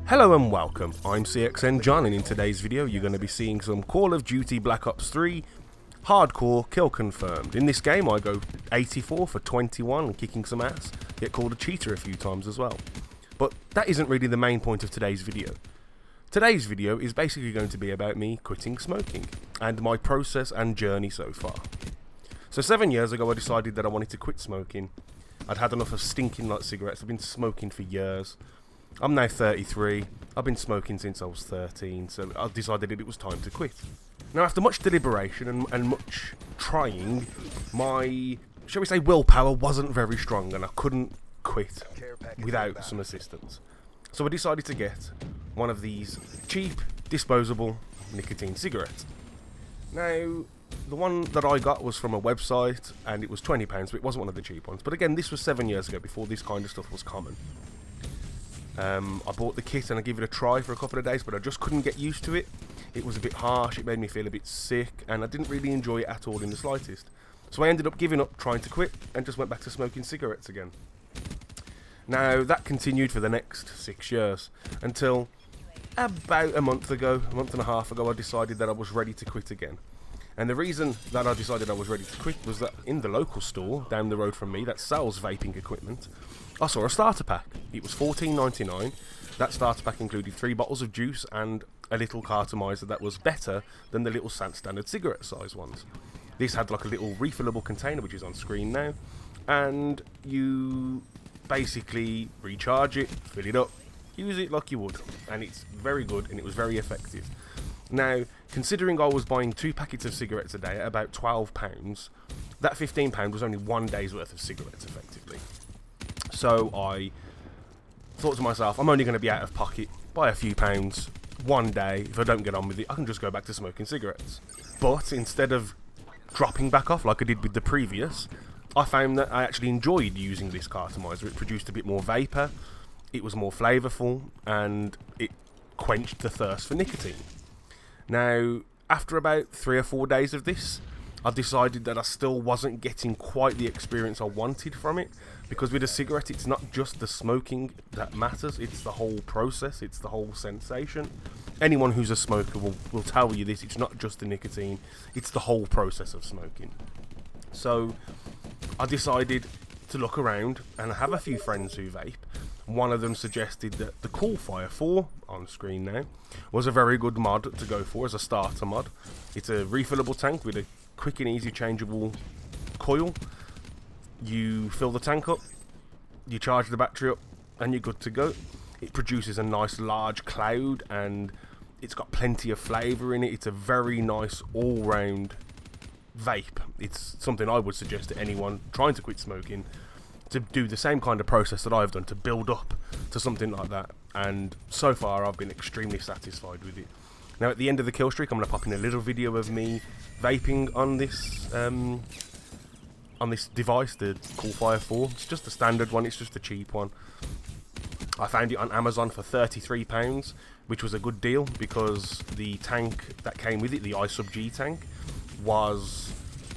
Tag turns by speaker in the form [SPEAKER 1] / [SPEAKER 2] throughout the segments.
[SPEAKER 1] Hello and welcome, I'm CXN John, and in today's video you're going to be seeing some Call of Duty Black Ops 3 hardcore kill confirmed. In this game I go 84 for 21 and kicking some ass, get called a cheater a few times as well. But that isn't really the main point of today's video. Today's video is basically going to be about me quitting smoking, and my process and journey so far. So 7 years ago I decided that I wanted to quit smoking. I'd had enough of stinking like cigarettes. I've been smoking for years. I'm now 33, I've been smoking since I was 13, so I decided that it was time to quit. Now after much deliberation and much trying, my, shall we say, willpower wasn't very strong and I couldn't quit without some assistance. So I decided to get one of these cheap, disposable nicotine cigarettes. Now, the one that I got was from a website and it was £20, but it wasn't one of the cheap ones. But again, this was 7 years ago, before this kind of stuff was common. I bought the kit and I gave it a try for a couple of days, but I just couldn't get used to it. It was a bit harsh, it made me feel a bit sick, and I didn't really enjoy it at all in the slightest. So I ended up giving up trying to quit and just went back to smoking cigarettes again. Now that continued for the next 6 years, until about a month and a half ago, I decided that I was ready to quit again. And the reason that I decided I was ready to quit was that in the local store down the road from me that sells vaping equipment, I saw a starter pack. It was $14.99. That starter pack included 3 bottles of juice and a little cartomizer that was better than the little standard cigarette size ones. This had like a little refillable container, which is on screen now, and you basically recharge it, fill it up, use it like you would, and it's very good and it was very effective. Now, considering I was buying 2 packets of cigarettes a day at about £12, that £15 was only 1 day's worth of cigarettes effectively. So I thought to myself, I'm only going to be out of pocket by a few pounds 1 day. If I don't get on with it, I can just go back to smoking cigarettes. But instead of dropping back off like I did with the previous, I found that I actually enjoyed using this cartomizer. It produced a bit more vapour, it was more flavourful, and it quenched the thirst for nicotine. Now, after about 3 or 4 days of this, I decided that I still wasn't getting quite the experience I wanted from it, because with a cigarette it's not just the smoking that matters, it's the whole process, it's the whole sensation. Anyone who's a smoker will tell you this, it's not just the nicotine, it's the whole process of smoking. So I decided to look around and I have a few friends who vape. One of them suggested that the Coolfire 4, on screen now, was a very good mod to go for as a starter mod. It's a refillable tank with a quick and easy changeable coil. You fill the tank up, you charge the battery up, and you're good to go. It produces a nice large cloud and it's got plenty of flavour in it. It's a very nice all-round vape. It's something I would suggest to anyone trying to quit smoking, to do the same kind of process that I've done to build up to something like that, and so far I've been extremely satisfied with it. Now at the end of the kill streak I'm going to pop in a little video of me vaping on this device, the Coolfire 4. It's just the standard one, it's just the cheap one. I found it on Amazon for £33, which was a good deal because the tank that came with it, the iSub-G tank, was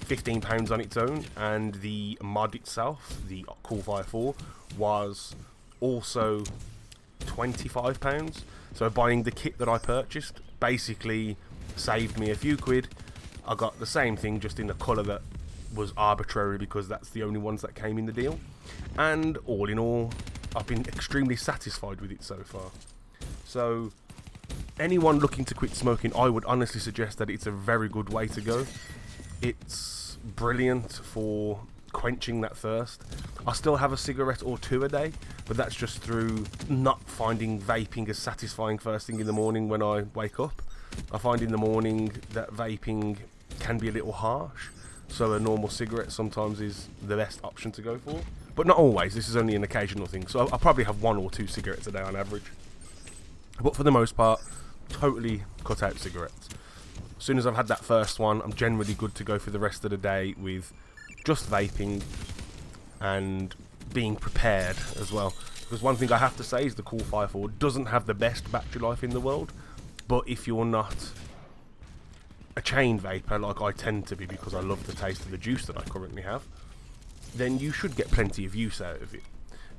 [SPEAKER 1] £15 on its own, and the mod itself, the Coolfire 4, was also £25. So buying the kit that I purchased basically saved me a few quid. I got the same thing, just in a colour that was arbitrary because that's the only ones that came in the deal. And all in all, I've been extremely satisfied with it so far. So anyone looking to quit smoking, I would honestly suggest that it's a very good way to go. It's brilliant for quenching that thirst. I still have a cigarette or 2 a day, but that's just through not finding vaping as satisfying first thing in the morning when I wake up. I find in the morning that vaping can be a little harsh, so a normal cigarette sometimes is the best option to go for. But not always, this is only an occasional thing, so I probably have 1 or 2 cigarettes a day on average. But for the most part, totally cut out cigarettes. As soon as I've had that first one, I'm generally good to go for the rest of the day with just vaping and being prepared as well. Because one thing I have to say is the Coolfire 4 doesn't have the best battery life in the world, but if you're not a chain vapor like I tend to be, because I love the taste of the juice that I currently have, then you should get plenty of use out of it.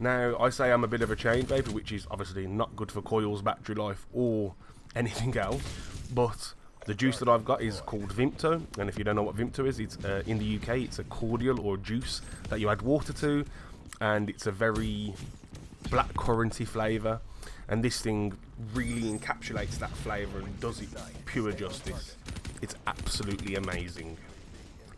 [SPEAKER 1] Now, I say I'm a bit of a chain vaper, which is obviously not good for coils, battery life, or anything else, but the juice that I've got is called Vimto, and if you don't know what Vimto is, it's in the UK, it's a cordial or juice that you add water to, and it's a very black curranty flavour, and this thing really encapsulates that flavour and does it pure justice. It's absolutely amazing.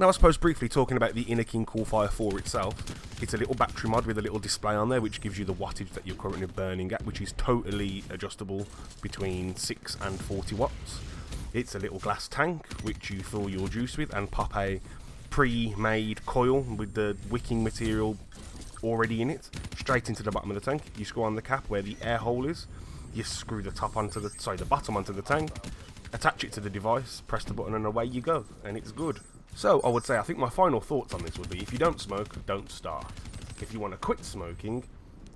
[SPEAKER 1] Now, I suppose briefly talking about the Inner King Coolfire 4 itself, it's a little battery mod with a little display on there which gives you the wattage that you're currently burning at, which is totally adjustable between 6 and 40 watts. It's a little glass tank which you fill your juice with and pop a pre-made coil with the wicking material already in it straight into the bottom of the tank. You screw on the cap where the air hole is, you screw the bottom onto the tank, attach it to the device, press the button and away you go, and it's good. So I would say, I think my final thoughts on this would be, if you don't smoke, don't start. If you want to quit smoking,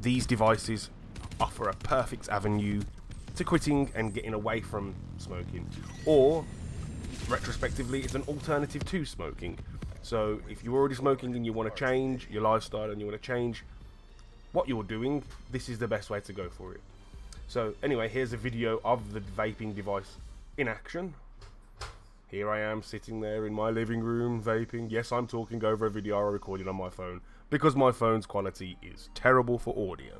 [SPEAKER 1] these devices offer a perfect avenue to quitting and getting away from smoking. Or, retrospectively, it's an alternative to smoking. So if you're already smoking and you want to change your lifestyle and you want to change what you're doing, this is the best way to go for it. So anyway, here's a video of the vaping device in action. Here I am sitting there in my living room vaping. Yes, I'm talking over a video I recorded on my phone because my phone's quality is terrible for audio.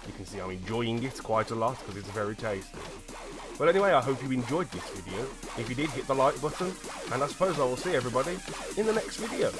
[SPEAKER 1] You can see I'm enjoying it quite a lot because it's very tasty. Well, anyway, I hope you enjoyed this video. If you did, hit the like button, and I suppose I will see everybody in the next video.